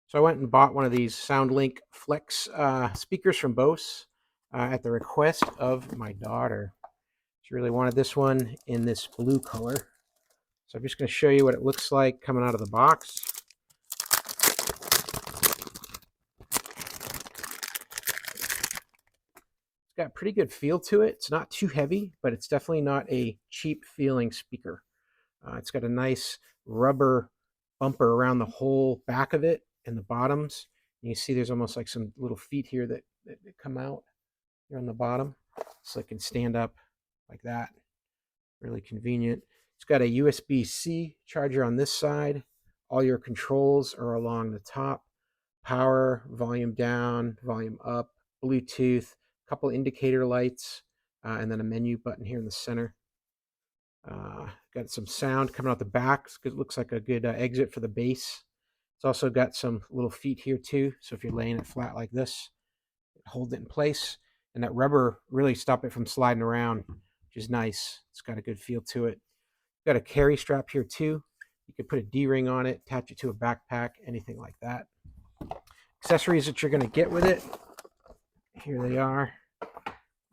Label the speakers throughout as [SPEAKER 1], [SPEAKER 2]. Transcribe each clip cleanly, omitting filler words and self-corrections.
[SPEAKER 1] So I went and bought one of these SoundLink Flex speakers from Bose at the request of my daughter. She really wanted this one in this blue color. So I'm just going to show you what it looks like coming out of the box. It's got a pretty good feel to it. It's not too heavy, but it's definitely not a cheap feeling speaker. It's got a nice rubber bumper around the whole back of it and the bottoms. And you see there's almost like some little feet here that come out here on the bottom. So it can stand up like that. Really convenient. It's got a USB-C charger on this side. All your controls are along the top. Power, volume down, volume up, Bluetooth, a couple indicator lights, and then a menu button here in the center. Got some sound coming out the back. It looks like a good exit for the bass. It's also got some little feet here too. So if you're laying it flat like this, hold it in place. And that rubber really stop it from sliding around, which is nice. It's got a good feel to it. Got a carry strap here too. You could put a D-ring on it, attach it to a backpack, anything like that. Accessories that you're going to get with it. Here they are.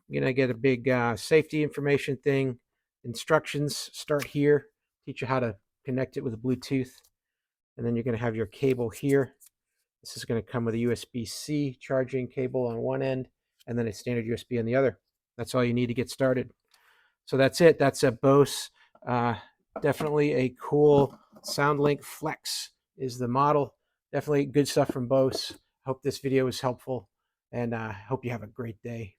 [SPEAKER 1] You're going to get a big safety information thing. Instructions start here. Teach you how to connect it with Bluetooth. And then you're going to have your cable here. This is going to come with a USB-C charging cable on one end and then a standard USB on the other. That's all you need to get started. So that's it. That's a Bose. Definitely a cool SoundLink Flex is the model. Definitely good stuff from Bose. Hope this video was helpful and hope you have a great day.